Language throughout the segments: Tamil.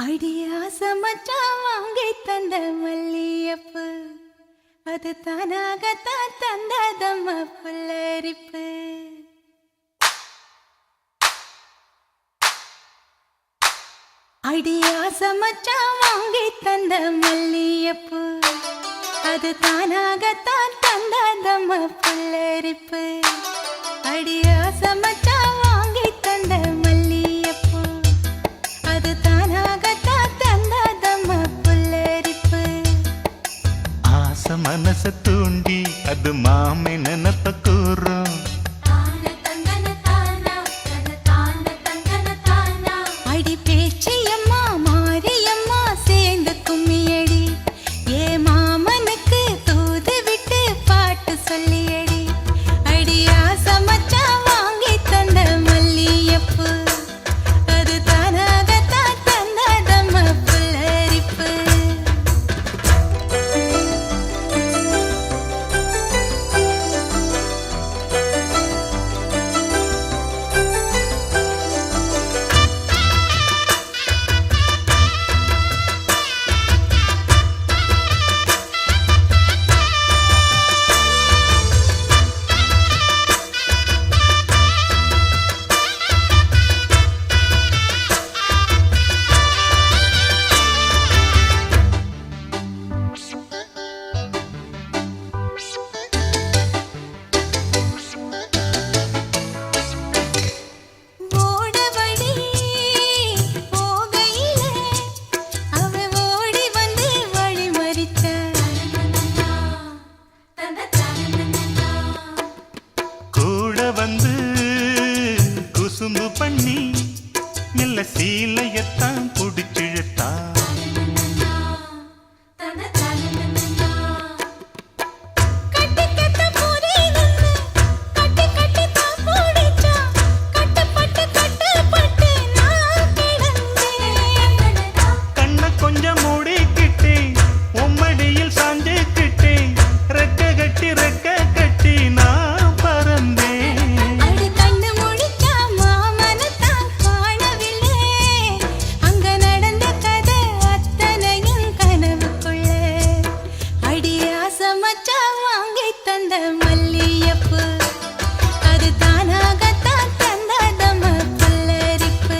அடியாச மச்சான் வாங்கி தந்த மல்லியப்பு அது தானாகத்தான் தந்ததம்ம புல்லரிப்பு. அடியாச மச்சான் வாங்கி தந்த மல்லியப்பு அது தானாகத்தான் தந்ததம்ம புல்லரிப்பு. அடியாச மச்சான் வாங்கி தந்த மல்லியப்பு அது தானாகத்தான் தந்ததம்ம புல்லரிப்பு. ஆசை மனச தூண்டி அது மாமை நினப்ப கூறும். அடி பேச்சியம்மா மாரியம்மா சேர்ந்து கும்மியடி ஏ மாமனுக்கு தூது விட்டு பாட்டு சொல்லியடி. அடியாச மச்சான் வாங்கி தந்த மல்லியப்பு அது தானாகத்தான் தந்ததம்ம புல்லரிப்பு. குசும்பு பண்ணி மெல்ல சீலையத்தான் புடிச்சிழுத்தா. கண்ண கொஞ்சம் மூடிக்கிட்டே உம்மடியில் சாஞ்சுக்கிட்டே ரெக்க கட்டி ரெக்க கட்டி நான் பறந்தேன். மல்லியப்பு அது தானாகத்தான் தந்ததம்ம புல்லரிப்பு.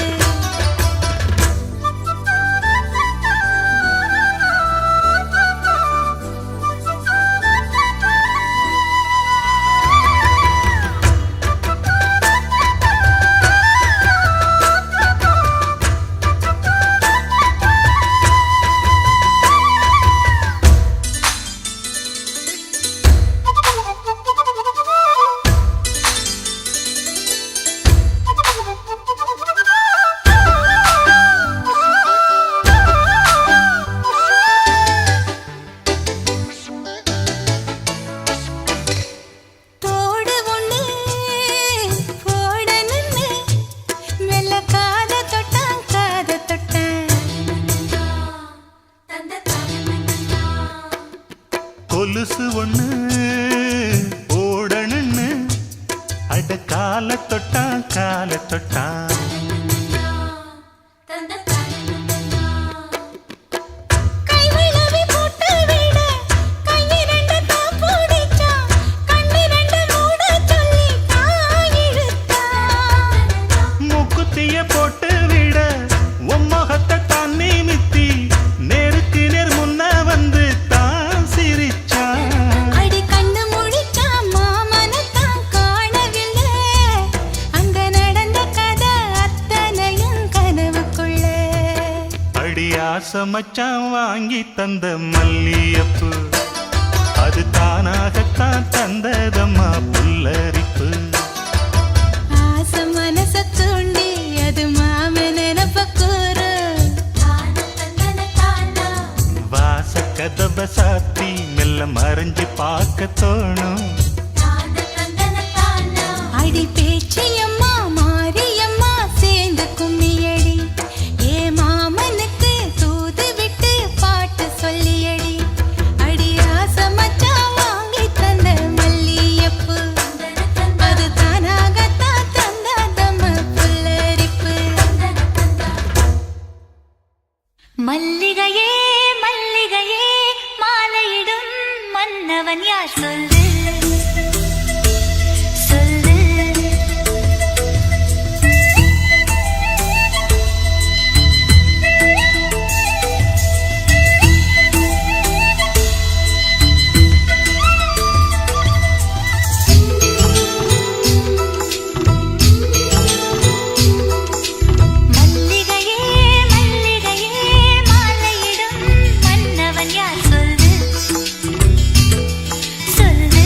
கொலுசு ஒண்ணு ஓடணுன்னு அட கால தொட்டான் கால தொட்டான். மூக்குத்திய போட்டு விட உம்மகத்தை தான் நிமித்தி நேருக்கு நேர் முன்ன வந்து தான் சிரிச்சா. அடி கண்ணு முழிச்சா மாமனத்தான் காணவில்லை அங்க நடந்த கதை அத்தனையும் கனவுக்குள்ள. அடியாச மச்சான் வாங்கி தந்த மல்லியப்பு அது தானாகத்தான் தந்ததம்மா புல்லரிப்பு. ஆச மனச தூண்டி அது மாம நினப்ப கூறு. வாச கதவ சாத்தி மெல்ல மறைஞ்சு பார்க்க தோணும். அடி பேச்சியம்மா மாரியம்மா சேர்ந்து கும்மியடி ஏ மாமனுக்கு தூது விட்டு பாட்டு சொல்லியடி. அடியாச மச்சான் வாங்கி தந்த மல்லியப்பு அது தானாகத்தான் தந்ததம்ம புல்லரிப்பு. மல்லிகையே மல்லிகையே மாலையிடும் மன்னவன் யார் சொல்லு சொல்லு. மல்லிகையே மல்லிகையே மாலையிடும் மன்னவன் யார் சொல்லு சொல்லு.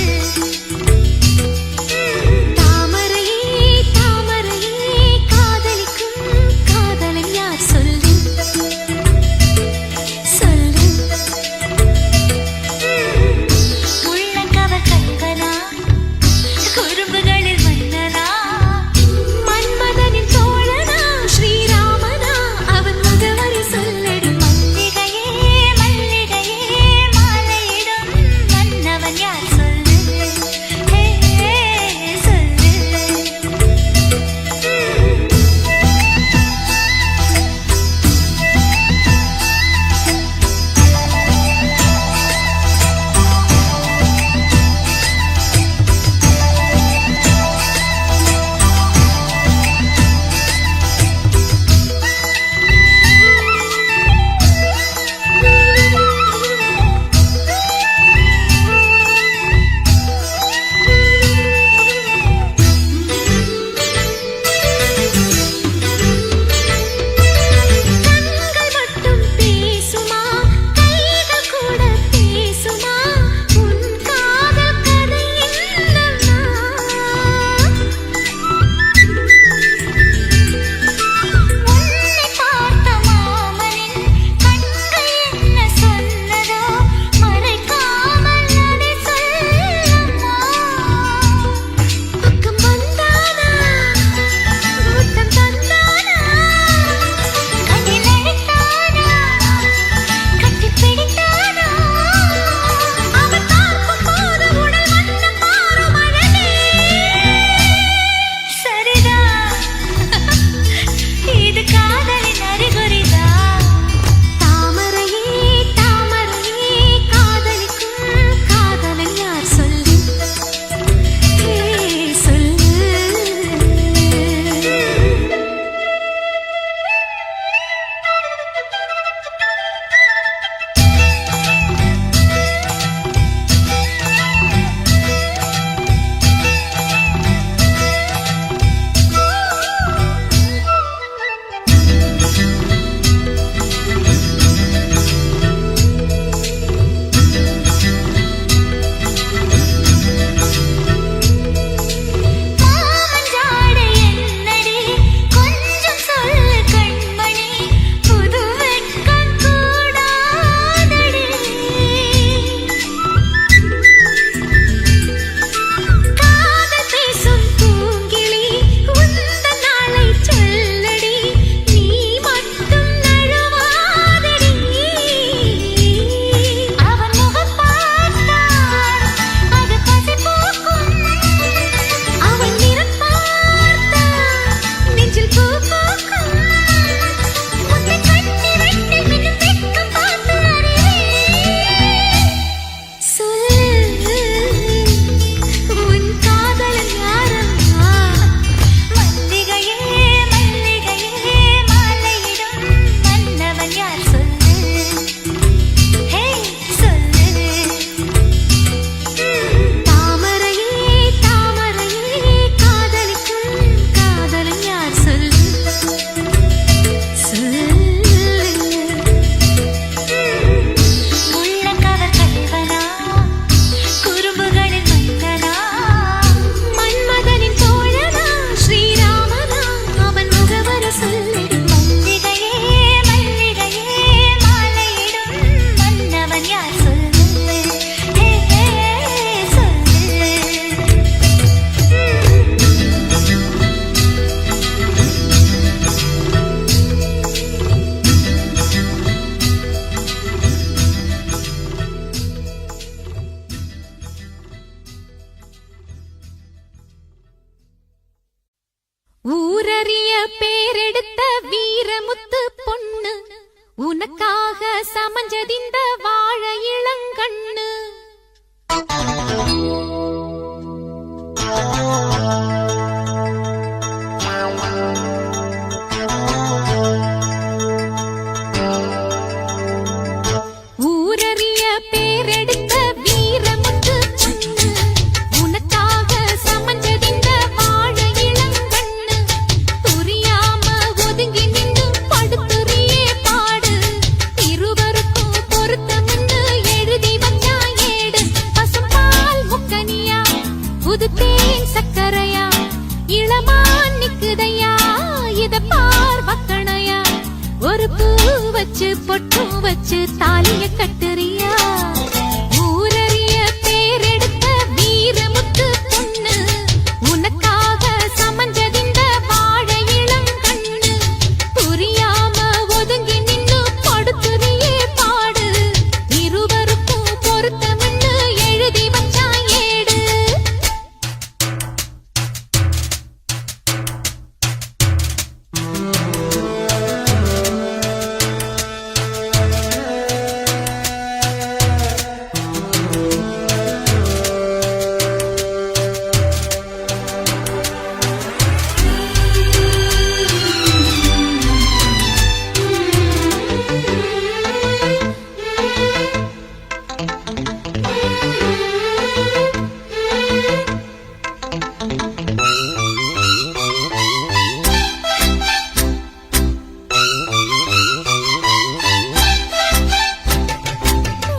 உனக்காக சமஞ்சதிந்த வாழ இளங்கண்ணு ஊரறிய பேரெடுத்த வீரமுத்து பொண்ணு உனக்காக சமஞ்சதிந்த வாழ இளங்கண்ணு புரியாம ஒதுங்கி நின்று படுத்துறியே பாடு இருவருக்கும் பொருத்தம்னு எழுதி வச்சா ஏடு பசும்பால் முக்கனியா புது தேன் சக்கரையா இளமான் நிக்குதையா இத பார் வக்கணையா ஒரு பூ வச்சு பொட்டும் வச்சு தாலிய கட்டுறியா ஊரறிய பேரெடுத்த வீரமுத்து பொண்ணு உனக்காக சமஞ்சதிந்த வாழ இளங்கண்ணு புரியாம ஒதுங்கி நின்னு படுத்துறியே பாடு இருவருக்கும் பொருத்தம்னு எழுதி வச்சா ஏடு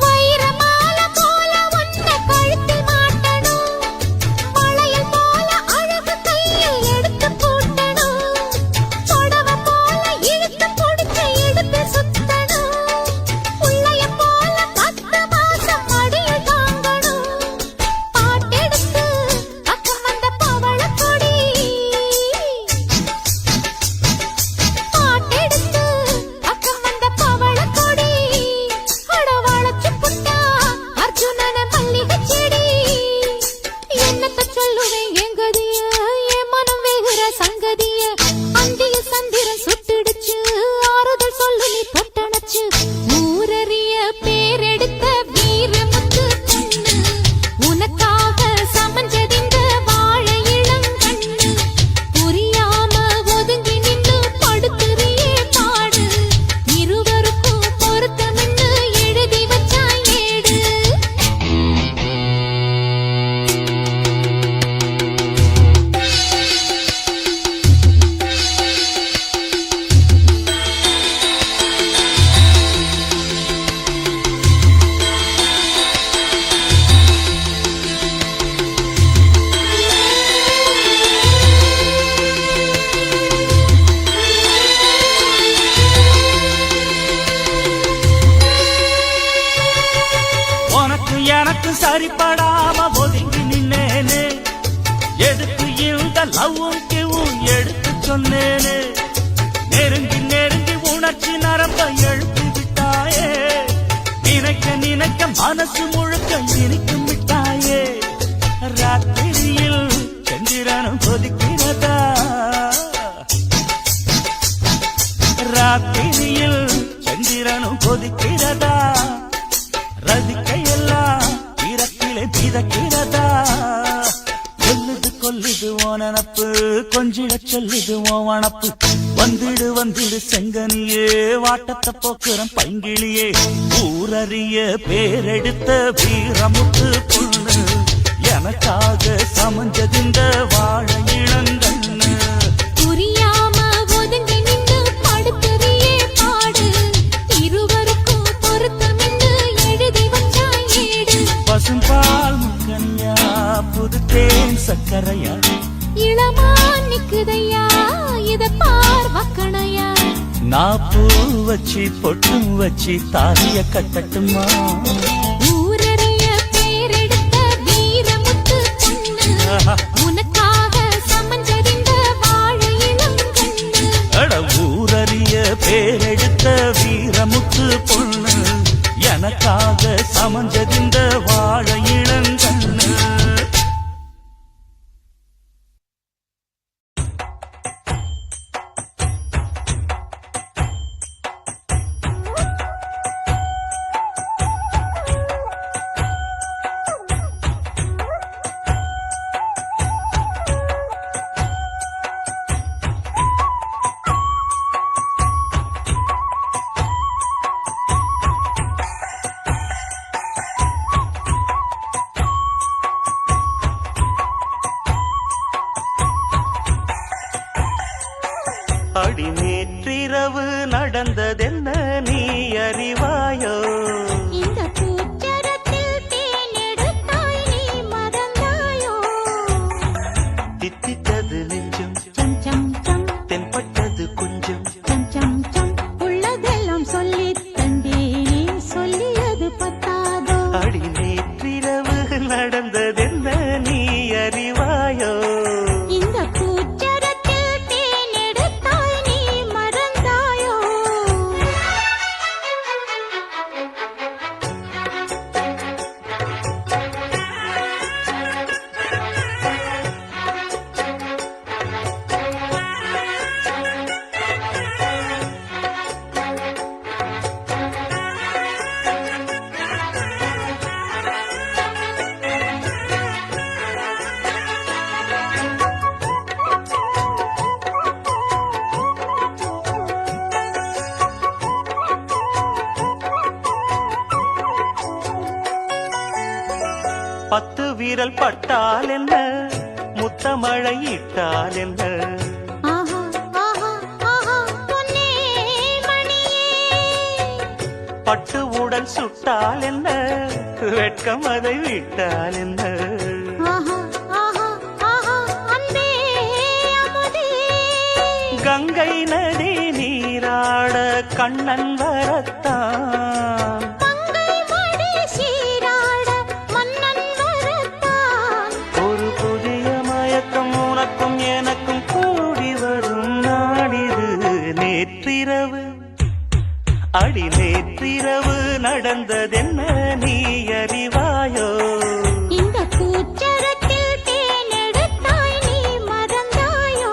வைரமால போல ஒன்ன கழுத்தில் மாட்டணும் வளையல் போல அழகு கையில் எடுத்து பூட்டணும் புடவ போல இழுத்து பிடிச்சு எடுத்து சுத்தணும் புள்ளைய போல 10 மாசம் மடியில் தாங்கணும் பாட்டெடுத்து பக்கம் வந்த பவளக்கொடி பாட்டெடுத்து பக்கம் வந்த பவளக்கொடி அடவாளச்சு புட்டா அர்ஜுனன மல்லிகை செடி என்னத்த சொல்லுவேன் எங்கதிய என் மனம் வேகுற சங்கதிய அந்திய சந்திரன் சுட்டுடுச்சு ஆறுதல் சொல்லு நீ பொட்டணச்சு ஊரறிய பேரெடுத்த வீரமுத்து பொண்ணு உனக்காக சமஞ்சதிந்த வாழ இளங்கண்ணு புரியாம ஒதுங்கி நின்னு படுத்துறியே பாடு இருவருக்கும் பொருத்தம்னு எழுதி வச்சா ஏடு உனக்கு எனக்கு சரிப்படாம ஒதுங்கி நின்னேனே எதுக்கு இந்த லவ்வும் கிவும் எடுத்து சொன்னேனே நெருங்கி நெருங்கி உணர்ச்சி நரம்ப எழுப்பி விட்டாயே நினைக்க நினைக்க மனசு முழுக்க இனிக்கும் விட்டாயே ராத்திரியில் சந்திரனும் கொதிக்கிறதா ராத்திரியில் சந்திரனும் கொதிக்கிறதா ரதிக்கையெல்லாம் ஈரத்திலே பிதக்கிறதா கொல்லுது கொல்லுது ஓ நனப்பு கொஞ்சிட சொல்லுது ஓ வனப்பு வந்திடு வந்திடு செங்கனியே வாட்டத்தை போக்குறம் பைங்கிளியே ஊரறிய பேரெடுத்த வீரமுத்து பொண்ணு எனக்காக சமஞ்சதிந்த வாழ இளங்கண்ணு புரியாம ஒதுங்கி நின்னு படுத்துறியே பாடு இருவருக்கும் பொருத்தம்னு எழுதி வச்சா ஏடு பசும்பால் முக்கனியா புது தேன் சக்கரையா இளமான் நிக்குதையா இத பார் வக்கணையா நான் பூ வச்சு பொட்டும் வச்சு தாலிய கட்டட்டுமா ஊரறிய பேரெடுத்த வீரமுத்து பொண்ணு உனக்காக சமஞ்சதிந்த வாழ இளங்கண்ணு அட ஊரறிய பேரெடுத்த வீரமுத்து பொண்ணு எனக்காக சமஞ்சதிந்த வாழ இளங்கண்ணு விரல் பட்டால் என்ன முத்தமழை இட்டால் என்ன ஆஹா ஆஹா ஆஹா பொன்னே மணியே பட்டு உடல் சுட்டால் என்ன வெட்கம் அதை விட்டால் என்ன ஆஹா ஆஹா ஆஹா அன்பே அமுதே கங்கை நதி நீராட கண்ணன் வரத்தான் மங்கை மடி சீராட மன்னன் வரத்தான் ஒரு புதிய மயக்கம் உனக்கும் எனக்கும் கூடி வரும் நாடிது நேற்றிரவு அடி நேற்றிரவு நடந்ததென்ன நீ அறிவாயோ இந்த கூச்சரத்தில் தேனெடுத்தாய் நீ மறந்தாயோ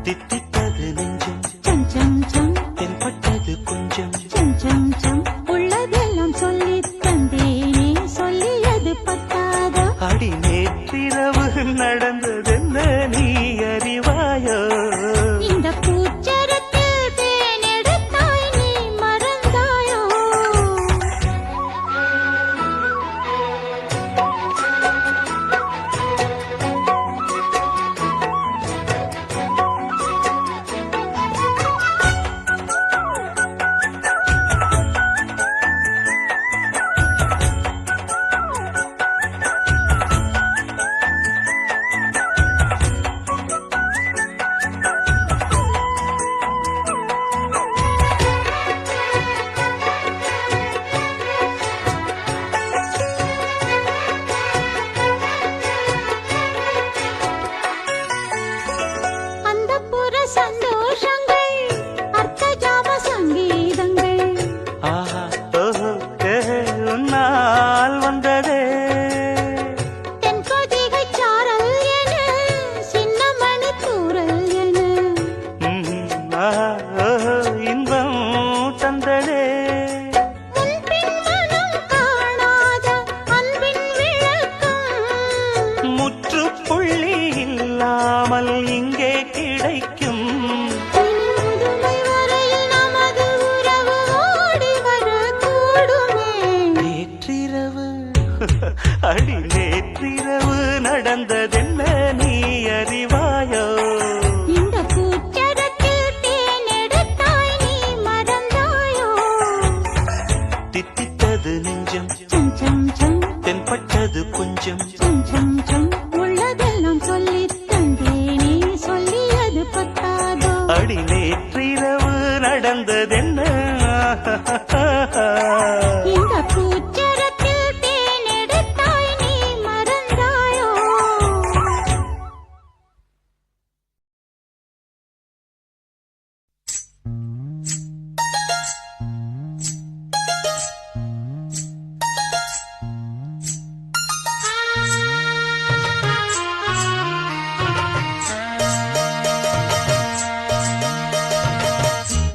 தித்தித்தது நெஞ்சம் சம் சம் சம் தென்பட்டது கொஞ்சம் சம் சம் சம் உள்ளதெல்லாம் சொல்லித் தந்தேனே சொல்லியது பத்தாதோ அடி நேற்றிரவு நடந்ததென்ன நீ அறிவாயோ இந்த கூச்சரத்தில் தேனெடுத்தாய் நீ மறந்தாயோ அந்த புற சந்தோஷங்கள் அர்த்த ஜாம சங்கீதங்கள் ஆஹா ஓஹோ உன்னால் வந்ததே தென்பொதிகை சாரல் என சின்ன மணி தூரல் என ஆஹா ஓஹோ இன்பம் தந்ததே முன்பின் மனம் காணாத அன்பின் விளக்கம் முற்றுப்புள்ளி இல்லாமல் இங்கே கிடைக்கும் இனி முதுமை வரையில் நமது உறவு ஓடி வரக்கூடுமே நேற்றிரவு அடி நேற்றிரவு நடந்ததென்ன நீ அறிவாயோ இந்த கூச்சரத்தில் தேனெடுத்தாய் நீ மறந்தாயோ தித்தித்தது நெஞ்சம் சம் சம் சம் தென்பட்டது கொஞ்சம் சம் சம் சம் உள்ளதெல்லாம் சொல்லித் தந்தேனே சொல்லியது பத்தாதோ அடி நேற்றிரவு நடந்ததென்ன இந்த கூச்சரத்தில் தேனெடுத்தாய் நீ மறந்தாயோ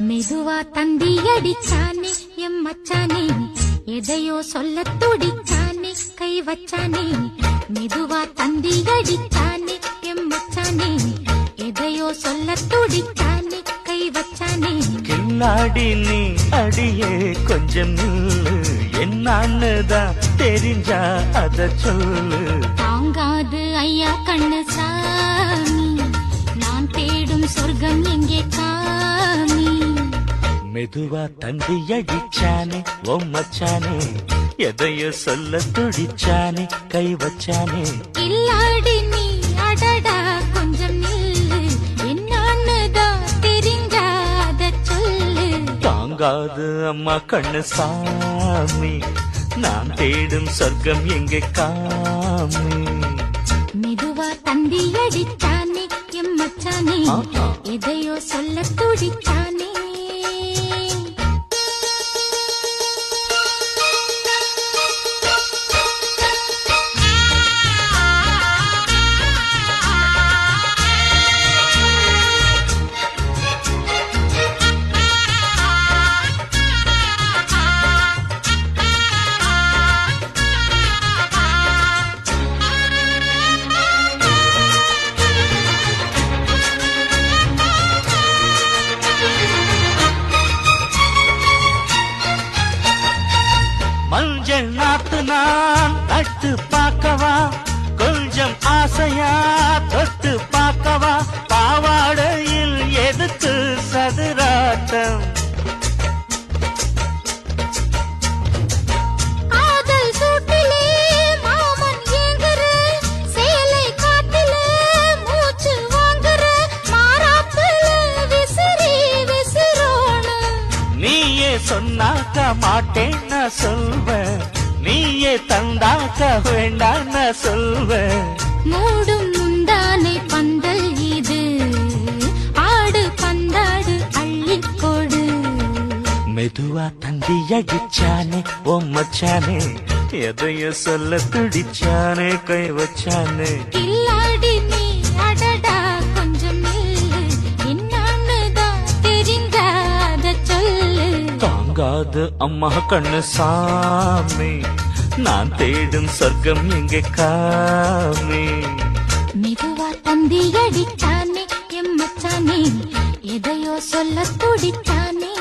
மெதுவா தந்தி அடிச்சானே எம் மச்சானே எதையோ சொல்ல துடிச்சானே கை வச்சானே மெதுவா தந்தி அடிச்சானே எம் மச்சானே எதையோ சொல்ல துடிச்சானே கை வச்சானே கில்லாடி நீ அடியே கொஞ்சம் நில்லு என்னான்னுதான் தெரிஞ்சா அத சொல்லு தாங்காது ஐயா கண்ணு சாமி நான் தேடும் சொர்க்கம் எங்கே காமி மெதுவா தந்தி அடிச்சானே மச்சானே எதையோ சொல்ல துடிச்சானே கை வச்சானே இல்லாடி நீ அடடா கொஞ்சம் நில்லு என்னான்னுதான் தெரிஞ்சாத சொல்லு தாங்காது அம்மா கண்ணு சாமி நான் தேடும் சொர்க்கம் எங்கே காமி மெதுவா தந்தி அடிச்சானே எம் மச்சானே ஆஹா. எதையோ சொல்ல துடிச்சானே மஞ்சள் நாத்து நான் தட்டு பார்க்க பார்க்கவா கொஞ்சம் ஆசையா தொட்டு பார்க்கவா பாவாடையில் எதுக்கு சதுராட்டம் காதல் சூட்டிலே மாமன் ஏங்குற சேலை காட்டிலே மூச்சு வாங்குற மாறாப்புல விசிறி விசிறோணும் நீயே சொன்னாக்க மாட்டேன் நான் சொல்வேன் நீயே தந்தாக்க வேண்டாம் நான் சொல்வேன் மூடும் முந்தானை பந்தல் இது ஆடு பந்தாடு அள்ளிக்கொடு மெதுவா தந்தி அடிச்சானே ஓ மச்சானே எதைய சொல்ல துடிச்சானே கை வச்சானே கில்லாடி நீ அடடா கொஞ்சம் நில்லு என்னான்னுதான் தெரிஞ்சாத சொல்லு தாங்காது அம்மா கண்ணு சாமி நான் தேடும் சொர்க்கம் எங்கே காமி மெதுவா தந்தி அடிச்சானே எம்மச்சானே எதையோ சொல்ல துடிச்சானே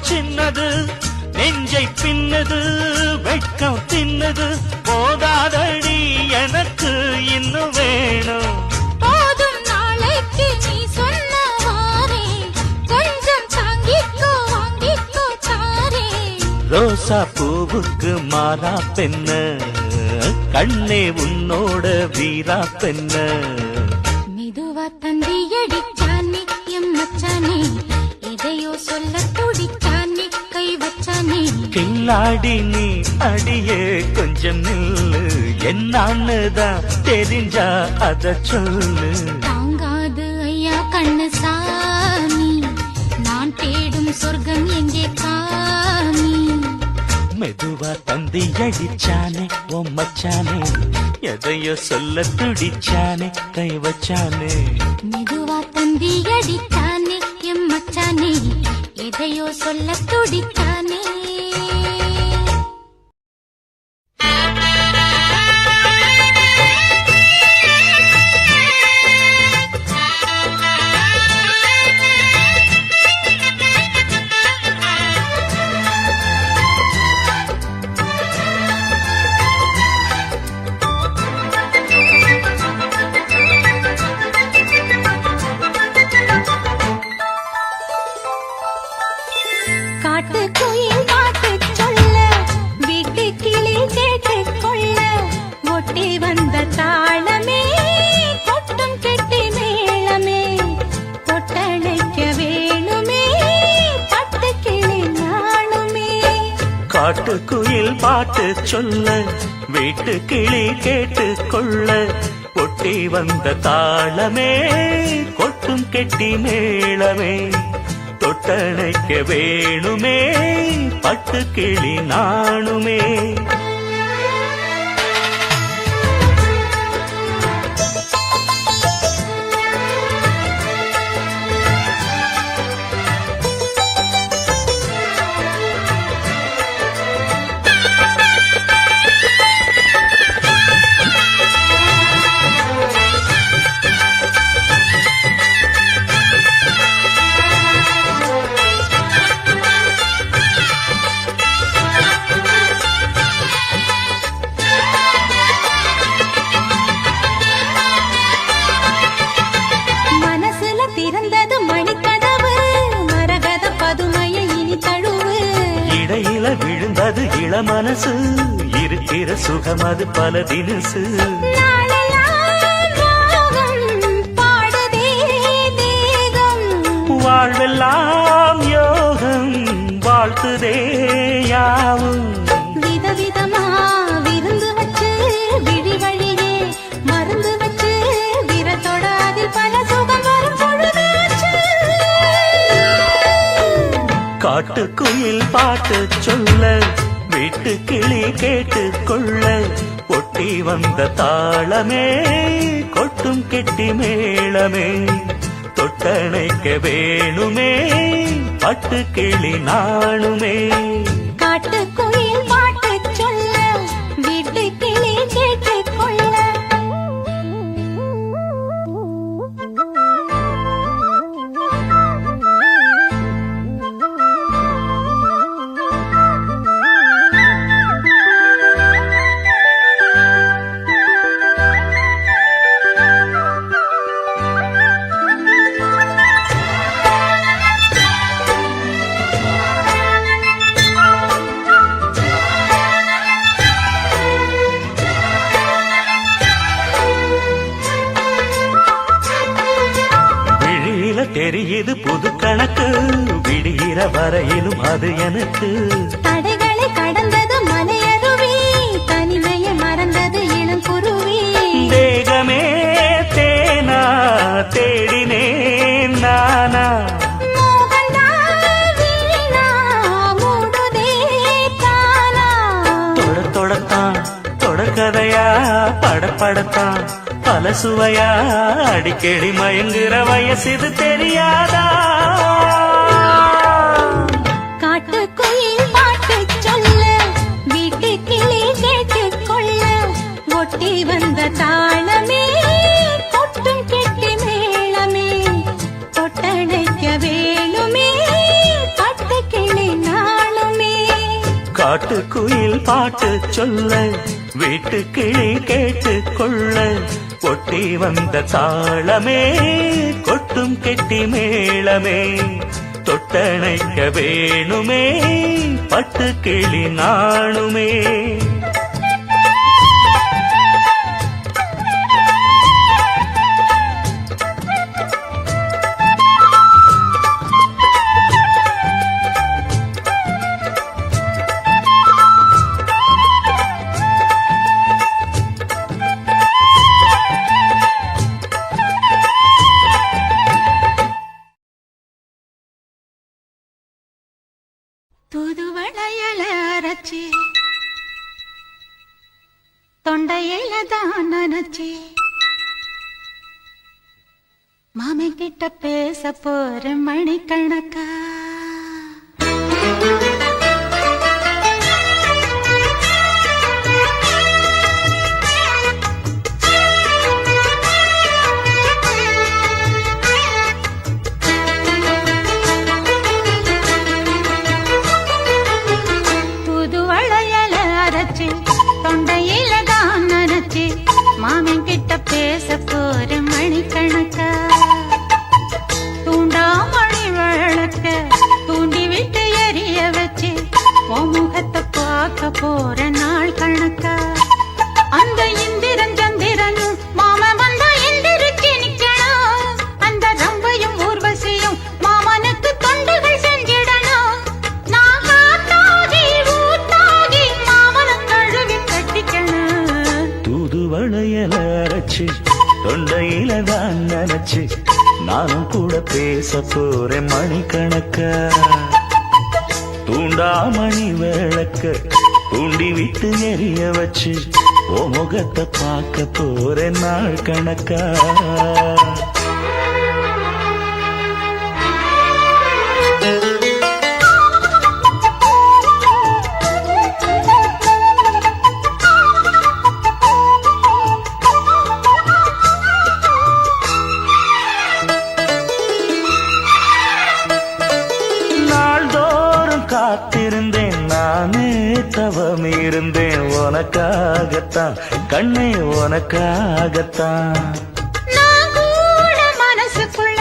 சின்னது நெஞ்சை பின்னது வெட்கம் தின்னது போதாதடி எனக்கு இன்னும் வேணும் போதும் நாளைக்கு நீ சொன்னவாரே கொஞ்சம் தாங்கிக்கோ வாங்கிக்கோ தாரே ரோசா பூவுக்கு மாறா பெண்ண கண்ணே உன்னோட வீரா பெண்ண மெதுவா தந்தி அடிச்சானே எம்மச்சானே எதையோ சொல்ல துடிச்சானே கை வச்சானே கில்லாடி நீ அடியே கொஞ்சம் நில்லு என்னான்னுதான் தெரிஞ்சா அத சொல்லு தாங்காது ஐயா கண்ணு சாமி நான் தேடும் சொர்க்கம் எங்கே காமி மெதுவா தந்தி அடிச்சானே ஓ மச்சானே எதையோ சொல்ல துடிச்சானே கை வச்சானே மெதுவா தந்தி அடிச்சானே எம்மச்சானே எதையோ சொல்ல துடிச்சானே காட்டுக்குயில் பாட்டு சொல்ல வீட்டு கிளி கேட்டுக் கொள்ள ஒட்டி வந்த தாளமே கொட்டும் கெட்டி மேளமே கொட்டழைக்க வேணுமே பட்டு கிளி நாணுமே காட்டுக்குயில் பாட்டு சொல்ல வீட்டு கிளி கேட்டு கொள்ள ஒட்டி வந்த தாளமே கொட்டும் கெட்டி மேளமே தொட்டணைக்க வேணுமே பட்டு கிளி நாணுமே விழுந்தது இளமனசு இருக்கிற சுகம் அது பல தினசு நாளெல்லாம் ராகம் பாடுதே தேகம். வாழ தருதே யாவும். விதவிதமா விருந்து வச்சு விழி வழியே மருந்து வச்சு விரத்தோட அதில் பல சுகம் வரும் பொழுதாச்சு. காட்டுக்குயில் பாட்டு சொல்ல வீட்டு கிளி கேட்டு கொள்ள ஒட்டி வந்த தாளமே கொட்டும் கெட்டி மேளமே தொட்டணைக்க வேணுமே பட்டு கிளி நாணுமே. காட்டுக்குயில் பாட்டு சொல்ல வீட்டு கிளி கேட்டு கொள்ள. தெரியுது புது கணக்கு விடுகிற வரையிலும் அது எனக்கு. தடைகளை கடந்தது மலையருவி தனிமையை மறந்தது இளங்குருவி. தேகமே தேனா தேடினேன் நானா தொடத்தான் தொடர்கதையா படப்படத்தான் பல சுவையா அடிக்கடி மயங்குற வயசு தெரியாதா. காட்டுக்குயில் பாட்டு சொல்ல வீட்டு கிளி கேட்டு கொள்ள ஒட்டி வந்த தாளமே கொட்டும் கெட்டி மேளமே தொட்டடைக்க வேணுமே பட்டு கிளி நாளுமே. காட்டுக்குயில் பாட்டு சொல்ல வீட்டு கிளி கேட்டு கொள்ள ஒட்டி வந்த தாளமே கொட்டும் கெட்டி மேளமே தொட்டணைக்க வேணுமே பட்டு கிளி நாணுமே. தூதுவளையல அரைச்சி தொண்டையில தான் நினைச்சி மாமன் கிட்ட பேச போற மணிக்கணக்கா. தொண்டையில தான் நினைச்சு மாமன் கிட்ட பேச போற மணிக்கணக்கா. தூண்டாமணி விளக்க தூண்டி விட்டு எரிய வச்சு உன் முகத்தை பார்க்க போற நாள் கணக்கா. அந்த இந்திரன் சந்திரனும் மாமன் வந்தா எந்திரிச்சு நிக்கணும். அந்த ரம்பையும் ஊர்வசியும் மாமனுக்கு தொண்டுகள் செஞ்சிடணும். நான் காத்தாகி ஊத்தாகி மாமனை கழுவி கட்டிக்கணும். தூதுவளையல அரைச்சு தொண்டையில தான் நினைச்சு நானும் கூட பேச போறேன் மணிக்கணக்கா. தூண்டாமணி விளக்க தூண்டி விட்டு எரிய வச்சு ஓ முகத்தை பார்க்க போறேன் நாள் கணக்கா. காத்திருந்தேன் நானே தவம் இருந்தேன் உனக்காகத்தான் கண்ணே உனக்காகத்தான். நான் கூட மனசுக்குள்ள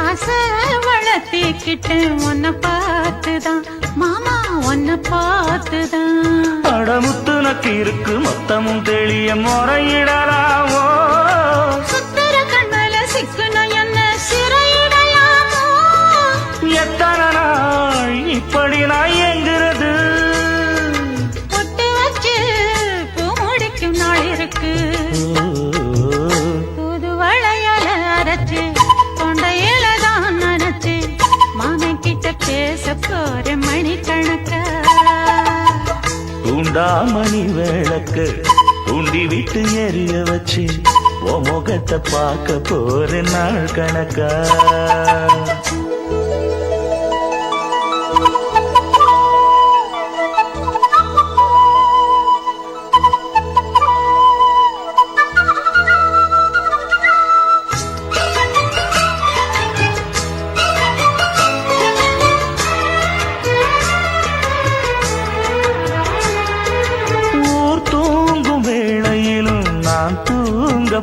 ஆசை வளர்த்திக்கிட்டேன் உன்னை பார்த்துதான் மாமா உன்னை பார்த்துதான். அடமுத்து நக்கு இருக்கு மொத்தமும் தெளிய முறையிடலாமோ. சுத்தர கண்மல சிக்கணும் என்ன சிறையிடையாமோ. எத்தனை நாள் இப்படி நான் எங்கிற மணி விளக்கு தூண்டி விட்டு எரிய வச்சு ஓ முகத்தை பார்க்க போற நாள் கணக்கா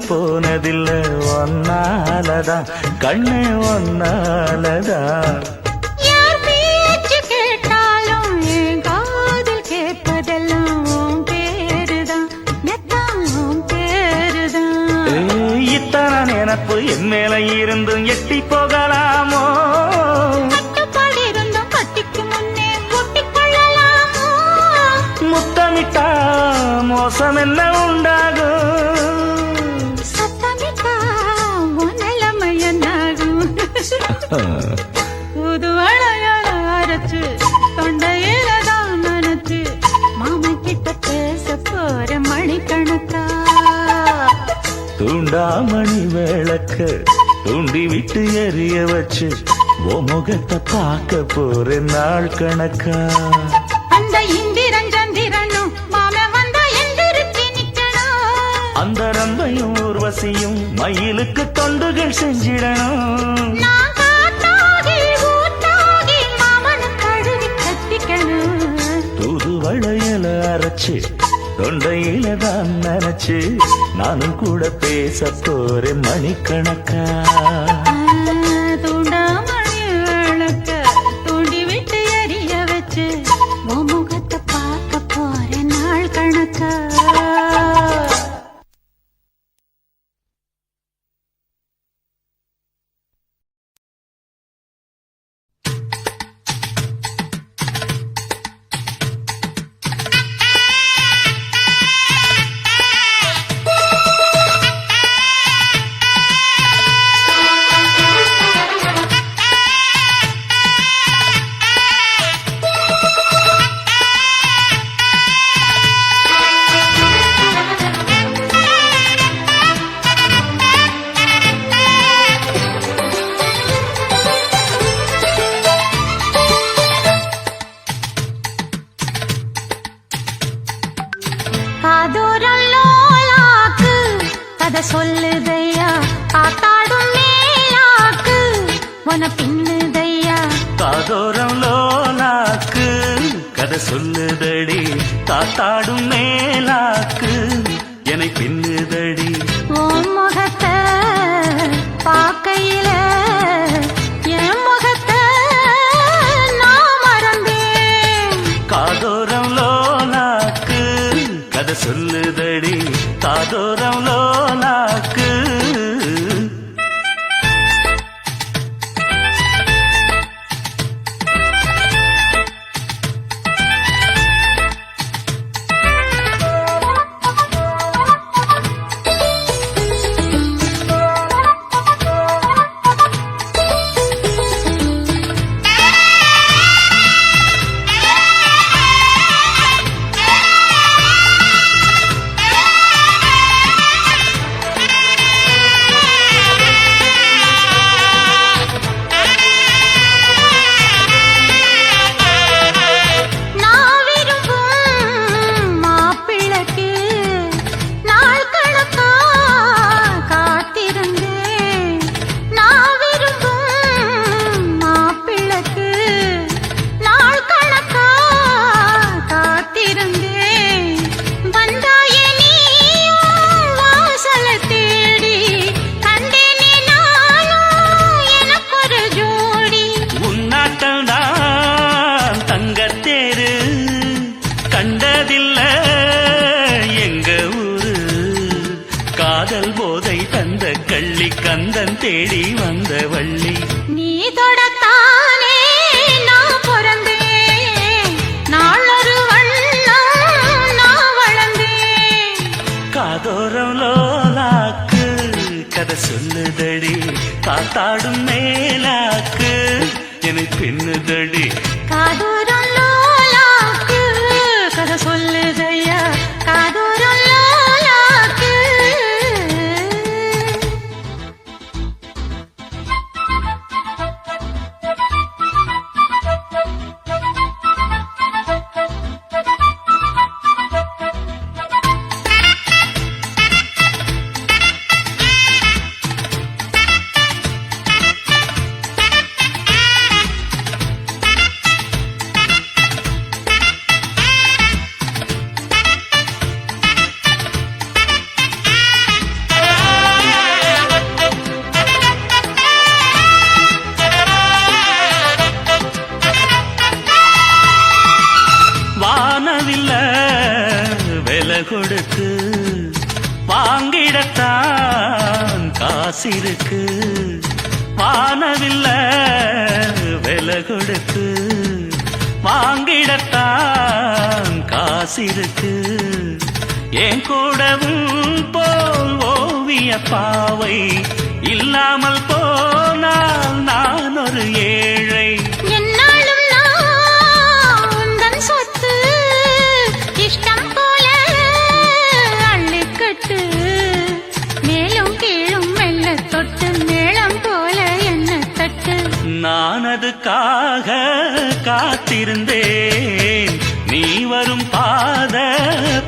போனதில்லை ஒன்னாலதான் கண்ணே ஒன்னாலதான் யார் பேச்சு கேட்டாலும் என் காதில் கேட்பதெல்லாம் உன் பேருதான் மெத்தான் உன் பேருதான் இத்தனை நினப்பு என் மேல இருந்தும் எட்டி போகலாமோ கட்டுப்பாடு இருந்தும் கட்டிக்கு முன்னே ஒட்டிக்கொள்ளலாமோ முத்தமிட்டா மோசம் என்ன உண்டாகும் புது வளையல அரைச்சு தொண்டையில தான் நினைச்சு மாமா கிட்ட பேச போற மணிக்கணக்கா தூண்டாமணி விளக்கு தூண்டி விட்டு எரிய வச்சு ஓ முகத்தை பார்க்க போற நாள் கணக்கா அந்த இந்திரன் சந்திரனும் மாமா வந்தா எந்திரிச்சு நிக்கணும் அந்த ரம்பையும் ஊர்வசியும் மயிலுக்கு தொண்டுகள் செஞ்சிடணும் தூது வளையல அரைச்சு தொண்டையில தான் நினைச்சு நானும் கூட பேச போறேன் மணிக்கணக்கா தூண்டாமணி விளக்க தூண்டி விட்டு எரிய வச்சு முகத்தை பார்க்க போறேன் நாள் கணக்கா காதோரல்லோலாக்கு கதை சொல்லுதையா காத்தாடும் மேலாக்கு உன பின்னுதையா காதோரம் லோலாக்கு கதை சொல்லுதடி காத்தாடும் மேலாக்கு என்னை பின்னுதடி உன் முகத்தை பார்க்கையில என் முகத்தை நான் மறந்தேன் காதோரம் லோலாக்கு கதை சொல்லுதடி காதோரம் லோலாக்கு கந்தன் தேடி வந்த வள்ளி நீ தொடத்தானே நான் பிறந்தேன் நாளொரு வண்ணம் நான் வளர்ந்தேன் காதோரம் லோலாக்கு கதை சொல்லுதடி காத்தாடும் மேலாக்கு என்னை பின்னுதடி காதோரம் லோலாக்கு கதை சொல்லுதையா காசிருக்கு வானவில்ல விலை கொடுத்து வாங்கிடத்தான் காசிருக்கு என் கூடவும் போல் ஓவிய பாவை இல்லாமல் போனால் நான் ஒரு ஏழை. என்னாலும் நான் உந்தன் சொத்து இஷ்டம் போல அள்ளிக்கட்டு மேலும் கீழும் மெல்ல தொட்டு மேளம் போல என்ன தட்டு. நான் அதுக்காக காத்திருந்தேன் நீ வரும் பாத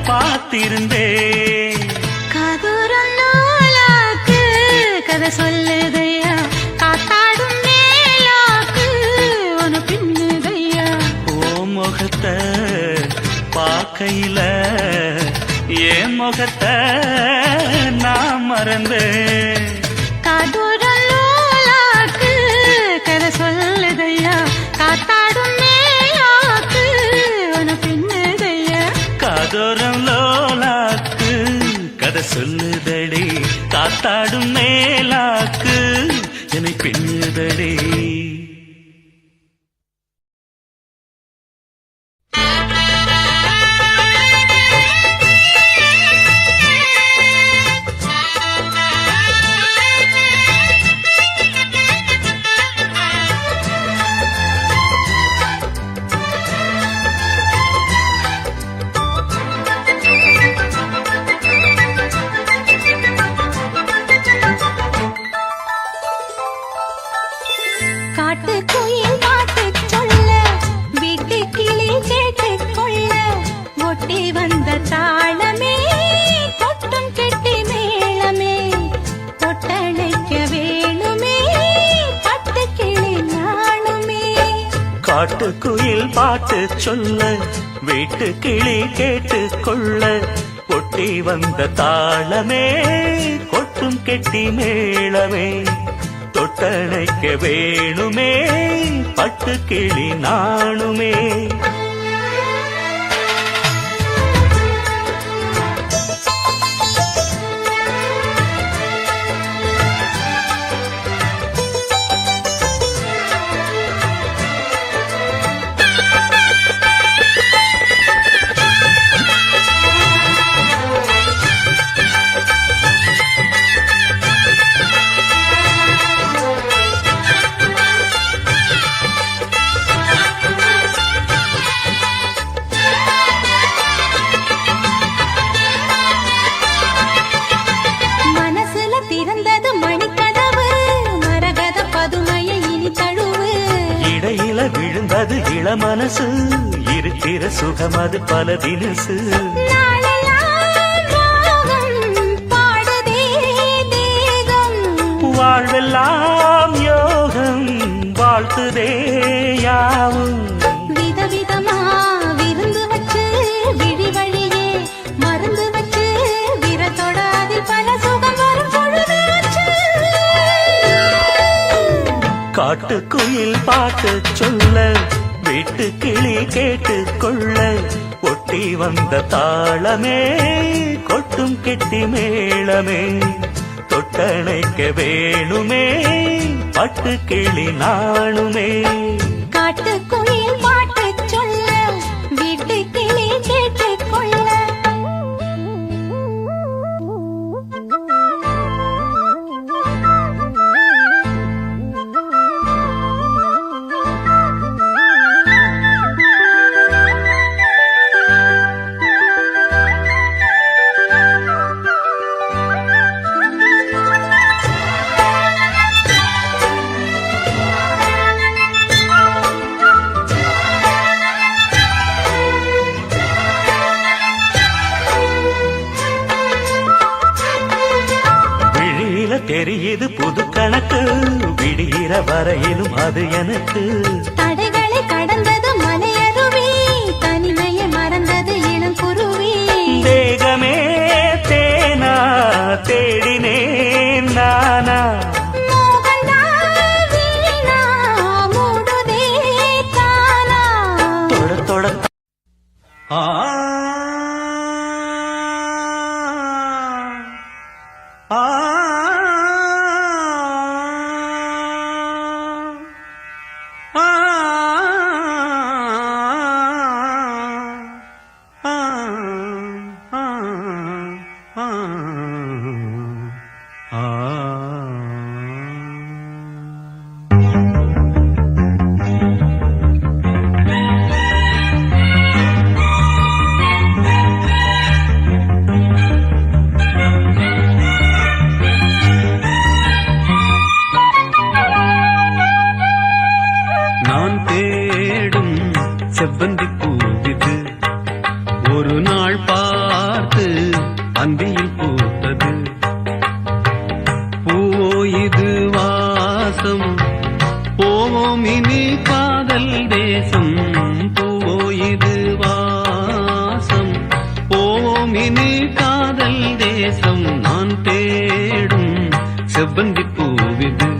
பார்த்திருந்தேன். காதூரம் நூலாக்கு கதை சொல்லுதையா காத்தாடும் மேலாக்கு உன பின்னுதையா. ஓ முகத்தை பார்க்கையில என் முகத்தை நான் மறந்தேன். காதூரம் நூலாக்கு கதை சொல்லுதையா காத்தாடும் மேலாக்கு உன பின்னுதையா. காதோரம் லோலாக்கு கதை சொல்லுதடி காத்தாடும் மேலாக்கு என்னை பின்னுதடி. காட்டுக்குயில் பாட்டுச் சொல்ல வீட்டு கிளி கேட்டுக் கொள்ள ஒட்டி வந்த தாளமே கொட்டும் கெட்டி மேளமே தொட்டணைக்க வேணுமே பட்டு கிளி நாணுமே. காட்டுக்குயில் பாட்டு சொல்ல வீட்டு கிளி கேட்டு கொள்ள ஒட்டி வந்த தாளமே கொட்டும் கெட்டி மேளமே தொட்டணைக்க வேணுமே பட்டு கிளி நாணுமே. மனசுல திறந்தது மணிக்கதவு மரகத பதுமையை இனி தழுவு. இடையில விழுந்தது இளமனசு இருக்கிற சுகமது பல தினசு. நாளெல்லாம் ராகம் பாடுதே தேகம் வாழ்வெல்லாம் யோகம் வாழ்த்துதே யாவும். விதவிதமா விருந்து வச்சு விழி வழியே மருந்து வச்சு விரத்தோட அதில் பல சுகம் வரும் பொழுதாச்சு. காட்டுக்குயில் பாட்டு சொல்ல வீட்டு கிளி கேட்டு கொள்ள ஒட்டி வந்த தாளமே கொட்டும் கெட்டி மேளமே தொட்டணைக்க வேணுமே பட்டு கிளி நாணுமே. காட்டுக்குயில் பாட்டுச் சொல்ல வீட்டு கிளி கேட்டுக் கொள்ள. தெரியுது புது கணக்கு விடுகிற வரையிலும் அது எனக்கு. தடைகளை கடந்தது மலையருவி தனிமையை மறந்தது இளம் குருவி. தேகமே தேனா தேடினேன் நானா மோகந்தா வீணா மூடுதே தானா. தொட தொட ஆ ஆ நான் தேடும் செவ்வந்தி பூவிது ஒரு நாள் பார்த்து அந்தியில் பூத்தது. பூவோ இது வாசம், போவோம் இனி காதல் தேசம். பூவோ இது வாசம், போவோம் இனி காதல் தேசம். நான் தேடும் செவ்வந்தி பூவிது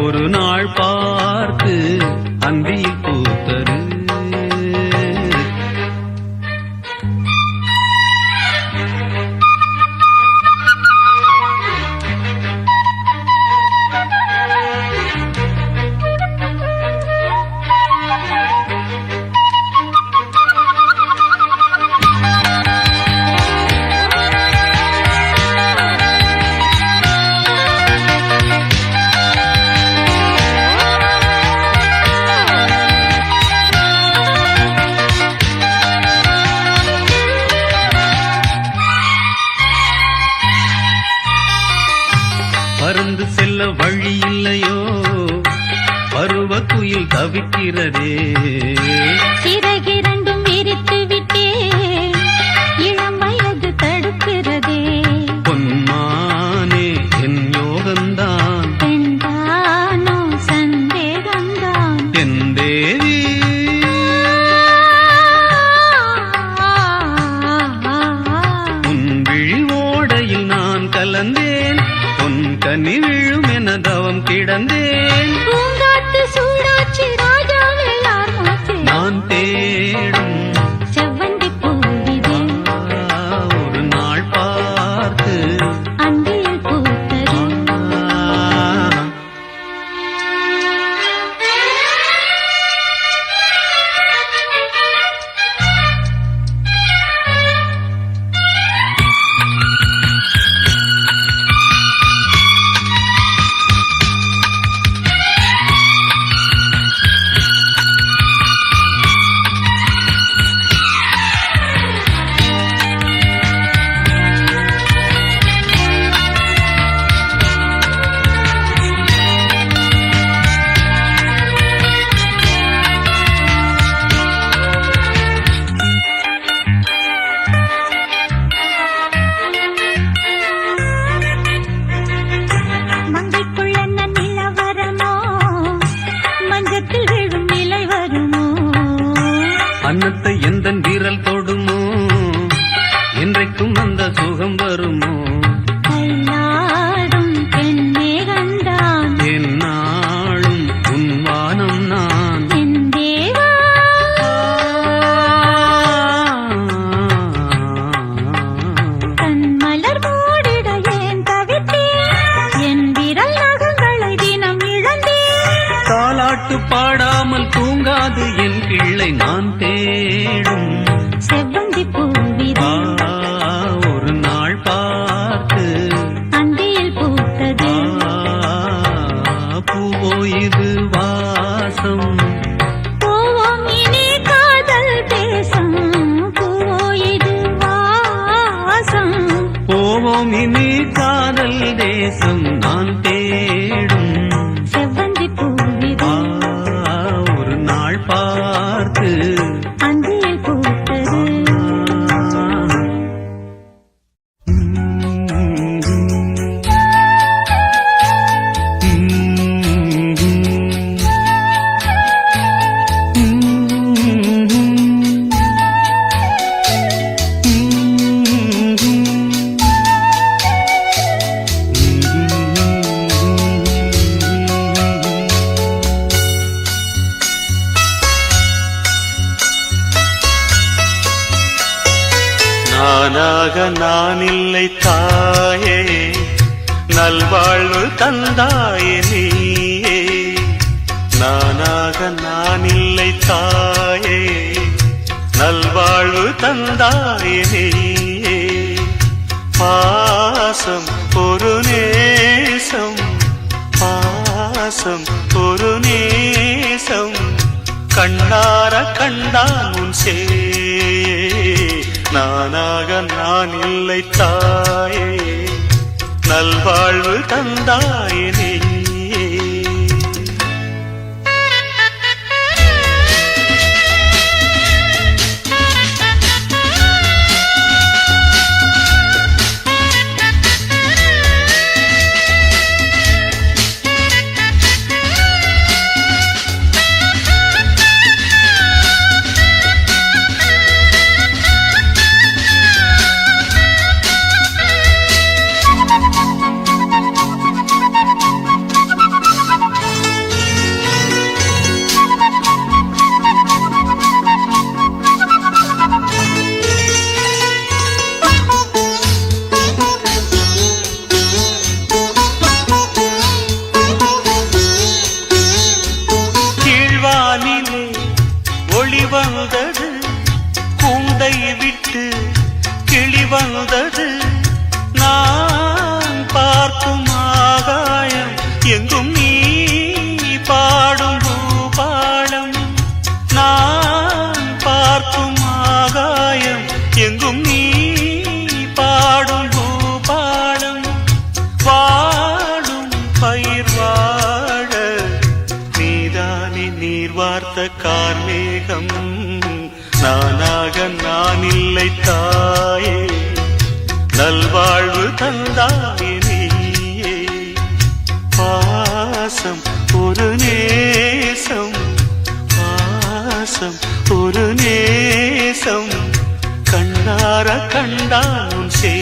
ஒரு நாள் பார்த்து அந்தியில் பூத்தது. பறந்து செல்ல வழி இல்லையோ, பருவ குயில் தவிக்கிறதே. சிறகிரண்டும் விரித்து விட்டே, இளம் வயது தடுக்கிறதே. பொன்மானே என் யோகந்தான், பெண்தானோ சந்தேகந்தான். என் தேவி உன் விழி ஓடையில் நான் கலந்தேன், பொன் கனி விழும் என தவம் கிடந்தேன். பூங்காத்து சூடாச்சி ராஜாவெல்லாம் மூச்சு. நான் தேடும் செவ்வந்தி பூவிது ஒரு நாள் பார்த்து அந்தியில் பூத்தது. மங்கைக்குள்ள நிலவரமோ, மஞ்சத்தில் விழும் நிலை வருமோ. அன்னத்தை எந்த விரல் தொடுமோ, என்றைக்கும் அந்த சுகம் வருமோ. கையாடும் பெண்ணே கண்டான் என்னாலும் உன் வானம் நான். என் தேவா. கண் மலர் மூடிட ஏன் தவித்தேன், என் விரல் நகங்களை தினம் இழந்தேன். தாலாட்டு பாடாமல் தூங்காது என் பிள்ளை. நான் தேடும் செவ்வந்தி பூவிது ஒரு நாள் பார்த்து அந்தியில் பூத்தது. பூவோ இது வாசம், போவோம் இனி காதல் தேசம். பூவோ இது வாசம், போவோம் இனி காதல் தேசம். நான் தேடும் செவ்வந்தி பூவிது ஒரு நாள் பார்த்து அந்தியில் பூத்தது. நானாக நான் இல்லை தாயே, நல்வாழ்வு தந்தாயே நீயே. நானாக நான் இல்லை தாயே, நல்வாழ்வு தந்தாயே நீயே. பாசம் ஒரு பாசம் ஒரு நேசம் கண்ணார கண்டான் உன் சே நானாக நான் இல்லை தாயே நல்வாழ்வு தந்தாயே நீ வந்தது கூண்டை விட்டு கிளி வந்தது நான் பார்க்கும் ஆகாயம் எங்கும் நீ பாடும் பூபாலம் நான் பார்க்கும் ஆகாயம் எங்கும் நீ பாடும் பூபாலம் வாடும் பயிர் வாழ நீதானே நீர் வார்த்த கார்மேகம் நானாக நான் இல்லை தாயே நல்வாழ்வு தந்தாயே நீயே பாசம் ஒரு நேசம் பாசம் ஒரு நேசம் கண்ணார கண்டான் சே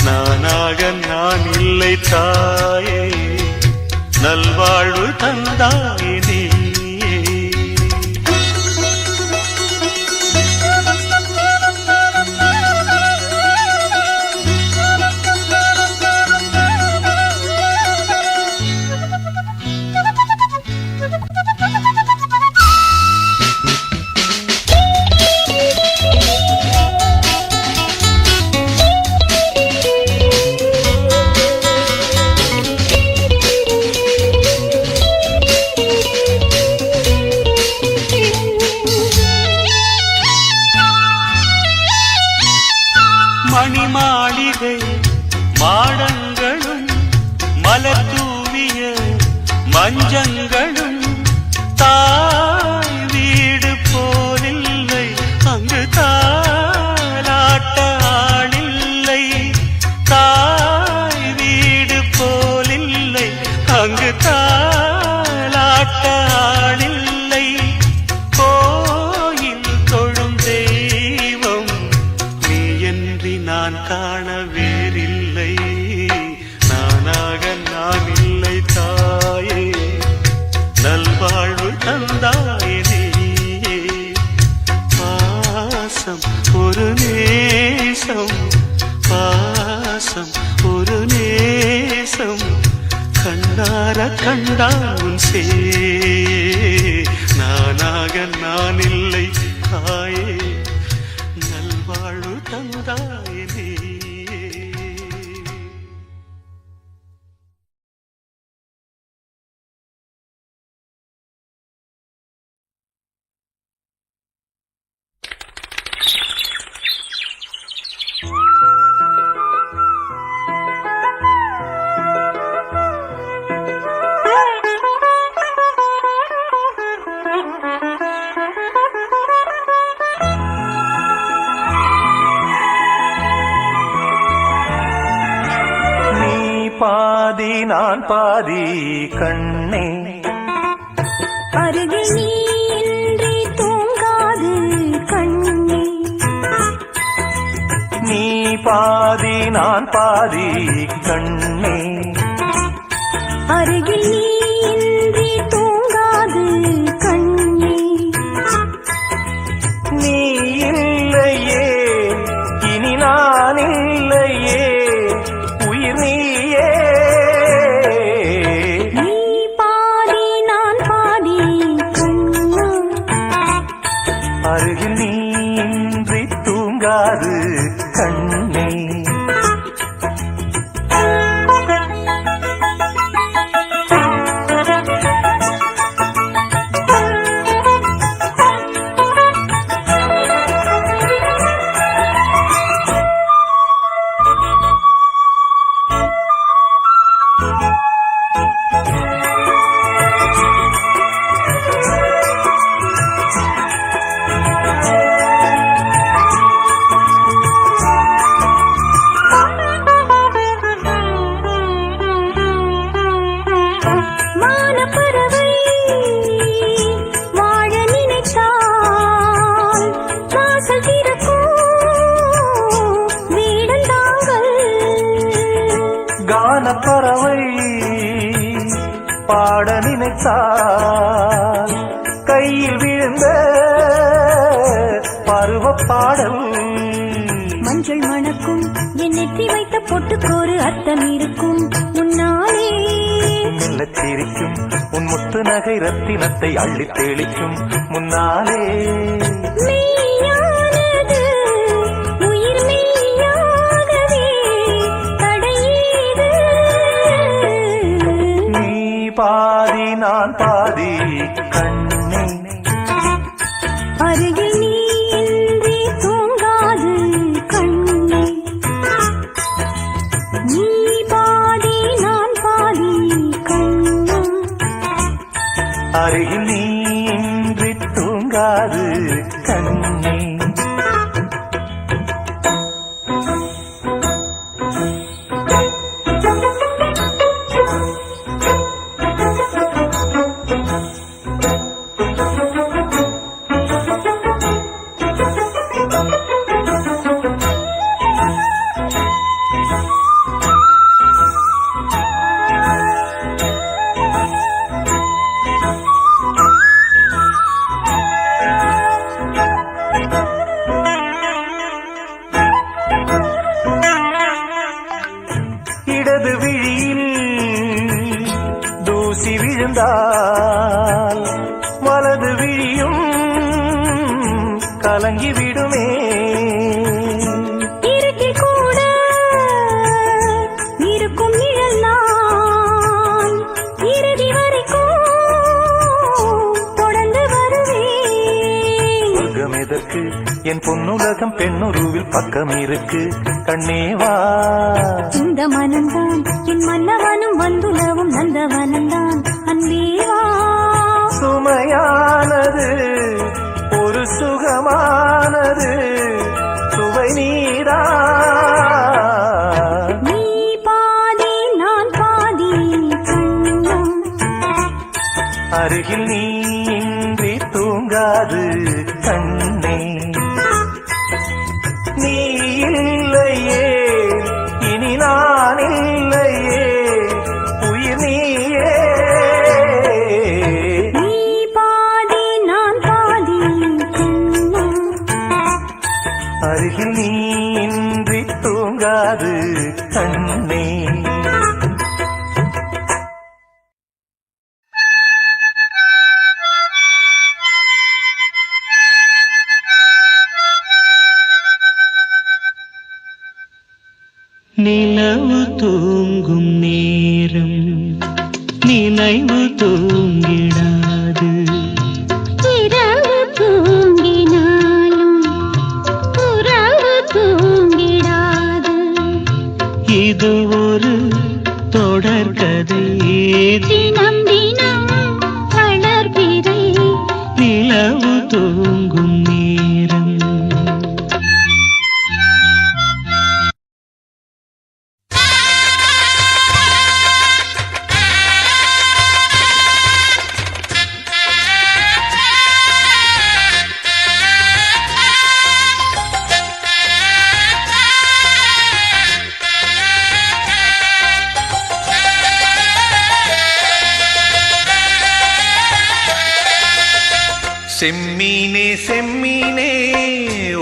நானாக நான் இல்லை தாயே நல்வாழ்வு தந்தாயே நீ மணிமாளிகை மாடங்களும் மலர் தூவிய மஞ்சங்களும் தாய் வீடு போலில்லை அங்கு தாலாட்ட ஆளில்லை தாய் வீடு போலில்லை அங்கு தாலாட்ட ஆளில்லை கோயில் தொழும் தெய்வம் நீ என்று நான் காண வேறில்லை நானாக நான் இல்லை தாயே நல்வாழ்வு தந்தாயே நீயே பாசம் ஒரு நேசம் பாசம் ஒரு நேசம் கண்ணார கண்டான் சே நானாக நான் இல்லை தாயே நல்வாழ்வு தந்தாயே நீ பாதி நான் பாதி கண்ணே அருகில் நீ இன்றி தூங்காது கண்ணே நீ பாதி நான் பாதி கண்ணே அருகில் நீ இன்றி தூங்காது கண்ணே நீ இல்லையே இனி நான் இல்லையே உயிர் நீயே நீ பாதி நான் பாதி கண்ணா அருகில் நீ இன்றி தூங்காது கண்ணே கானப்பறவை பாட நினைத்தால் கையில் விழுந்த பருவ பாடல் மஞ்சள் மணக்கும் என் நெற்றி வைத்த பொட்டுக்கோரு அர்த்தம் இருக்கும் முன்னாலே மெல்லச் சிரிக்கும் உன் முத்து நகை ரத்தினத்தை அள்ளித் தெளிக்கும் முன்னாலே மெய்யானது உயிர் மெய்யாகவே தடையேது நீ பாதி நான் பாதி கண்ணே அருகில் நீ இன்றி தூங்காது கண்ணே நீ பாதி நான் பாதி கண்ணா அருகில் நீ இன்றி தூங்காது கண்ணே இடது விழியில் தூசி விழுந்தால் வலது விழியும் கலங்கி விடுமே இருட்டில் கூட இருக்கும் நிழல் நான் இறுதி வரைக்கும் தொடர்ந்து வருவேன் சொர்க்கம் எதற்கு என் பொன்னுலகம் பெண்ணுருவில் பக்கம் இருக்கு கண்ணேவா இந்த மனம்தான் என் மன்னவனும் வந்துலவும் நந்தவனம்தான் அன்பேவா சுமையானது ஒரு சுகமானது சுவை நீரா நீ பாதி நான் பாதி கண்ணா அருகில் நீ இன்றி தூங்காது கண்ணே நீ இல்லையே இனி நான் இல்லையே உயிர் நீயே நீ பாதி நான் பாதி கண்ணா அருகில் நீ இன்றி தூங்காது கண்ணே நிலவு தூங்கும் நேரம் நினைவு தூங்கிடாது இரவு தூங்கினாலும் உறவு தூங்கிடாது இது ஒரு தொடர்கதை தினம் தினம் வளர்பிறை நிலவு தூங்கும் நேரம் செம்மீனே செம்மீனே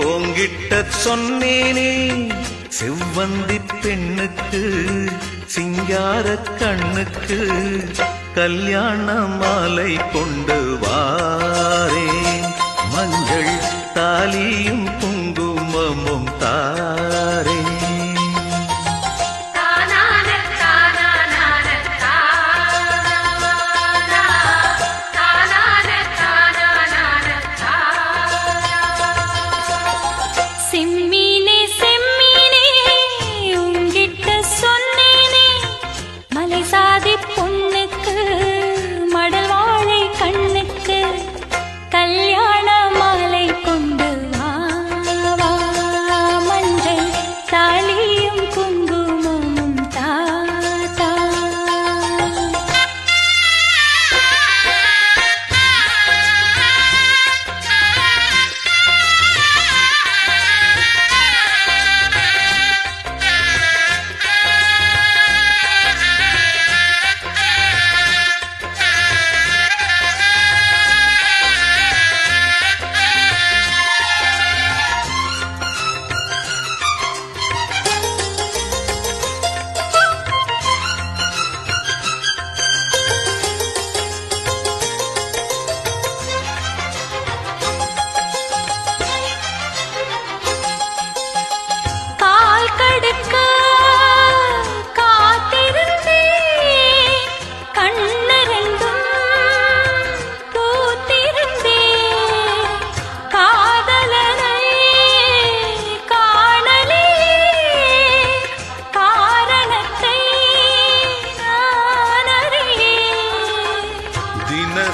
ஓங்கிட்ட சொன்னேனே செவ்வந்தி பெண்ணுக்கு சிங்கார கண்ணுக்கு கல்யாண மாலை கொண்டு வாரேன் மஞ்சள் தாலியும் குங்குமமும் தாரேன் செம்மீனே செம்மீனே உங்கிட்ட சொன்னேனே மலை சாதி பொண்ணுக்கு மடல் வாழை கண்ணுக்கு கல்யாண மாலை கொண்டு வாரேன்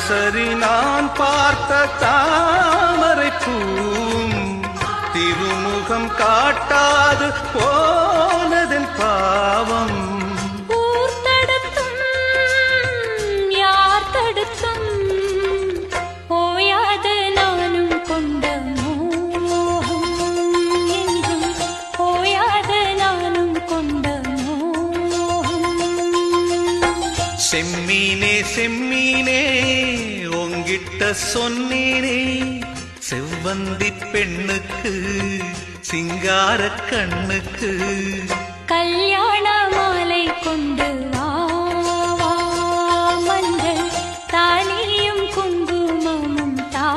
தினசரி நான் பார்த்த தாமரை பூம் திருமுகம் காட்டாது போனதன் பாவம். ஊர் தடுத்தும் யார் தடுத்தும் ஓயாத நானும் கொண்ட மோகம் என்றும் ஓயாத நானும் கொண்ட மோகம். செம்மீனே செம்மீனே உங்கிட்ட சொன்னேனே செவ்வந்தி பெண்ணுக்கு சிங்கார கண்ணுக்கு கல்யாண மாலை கொண்டு வா வா, மஞ்சள் தாலியும் குங்குமமும் தா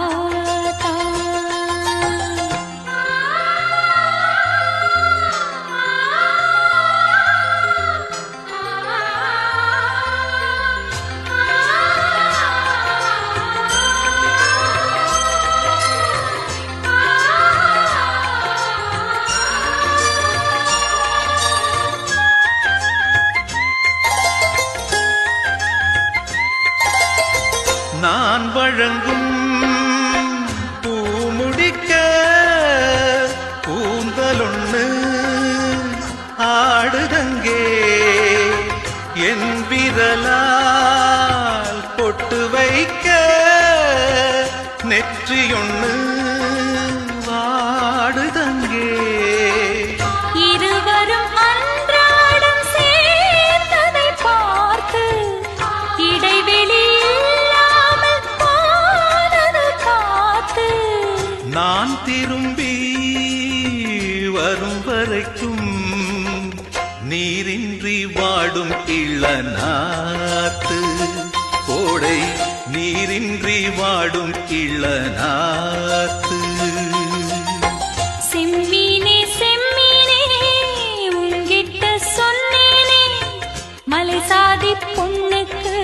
தா. நான் வழங்கும் பூமுடிக்க கூந்தலொண்ணு ஆடுதங்கே என் விரலால் பொட்டு வைக்க நெற்றியொண்ணு வாடுதங்கே. இருவரும் அன்றாடம் சேர்ந்ததை பார்த்து இடைவெளி இல்லாமல் போனது காத்து. நான் திரும்பி வரும் வரைக்கும் நீரின்றி வாடும் இளநாத்து கோடை நீரின்றி வாடும் இளநாத்து. செம்மீனே செம்மீனே உன்கிட்ட சொன்னேனே மலை சாதி பொண்ணுக்கு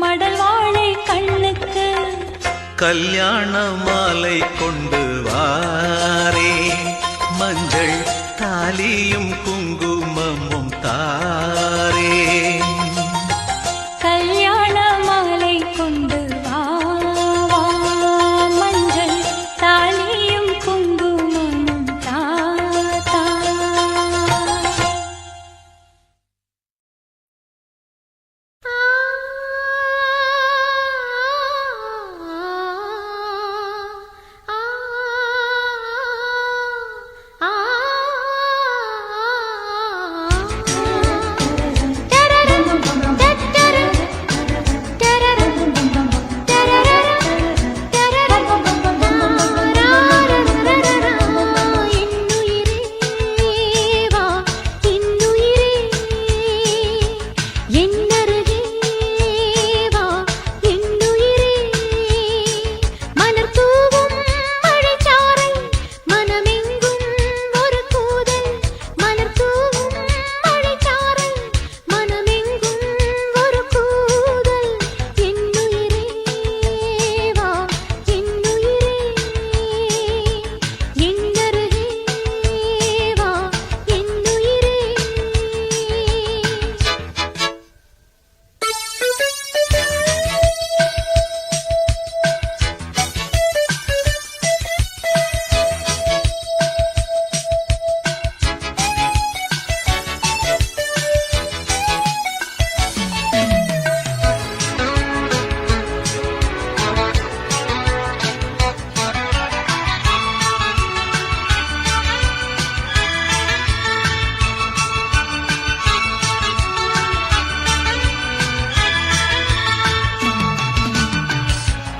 மடல் வாழை கண்ணுக்கு கல்யாண மாலை கொண்டு வாரே மஞ்சள் தாலியும் குங்குமமும் தாரே. கல்யாண மாலை கொண்டு வா வா, மஞ்சள் தாலியும் குங்குமமும் தா தா.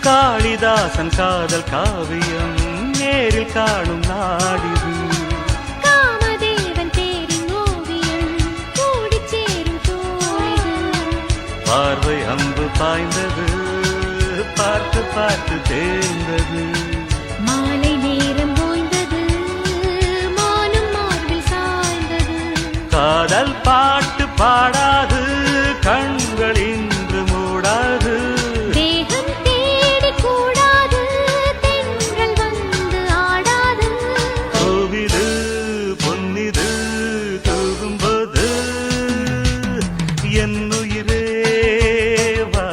காளிதாசன் காதல் காவியம் நேரில் காணும் நாடிது. காமதேவன் தேரின் ஓவியம் கூடிச் சேரும் தோழிகள். பார்வை அம்பு பாய்ந்தது பார்த்து பார்த்து தேர்ந்தது. மாலை நேரம் ஓய்ந்தது மானும் மார்பில் சாய்ந்தது. காதல் பாட்டு பாடாது கண்கள் இன்று மூடாது. தேகம் தேடி கூடாது தென்றல் வந்து ஆடாது. கோவிது பொன்னிது தூகும்போது என்னுயிரே வா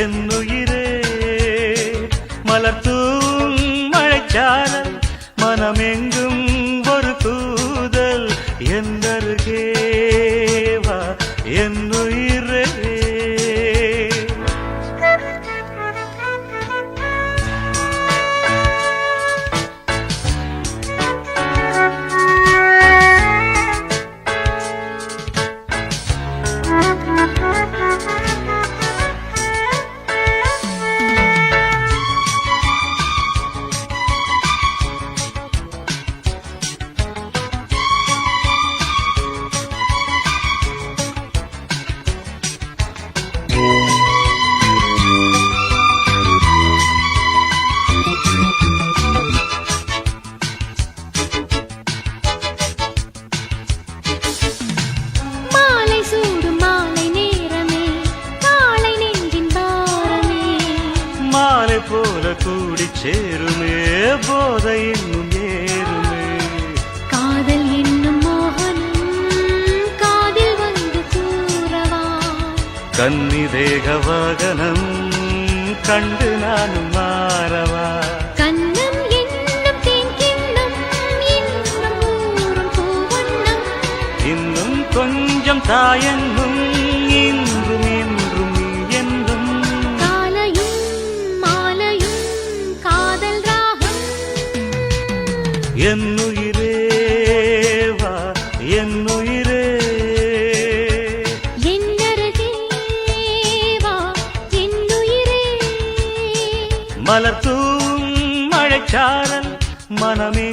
என்னுயிரே. கூடி சேருமே போதை இன்னும் ஏறுமே காதல் என்னும் மோகனம் காதில் வந்து கூறவா கன்னி தேக வாகனம் கண்டு நானும் மாறவா கண்ணம் என்னும் தேன்கிண்ணம் இன்னும் ஊறும் பூவண்ணம் இன்னும் கொஞ்சம் தாயென்னும் இன்றும் என்றும் நீ என்றும் காலையும் மாலையும் காதல் ராகம் என்னுயிரே வா என்னுயிரே என்னருகே வா என்னுயிரே மலர்த்தூம் மழைச்சாரல் மனமே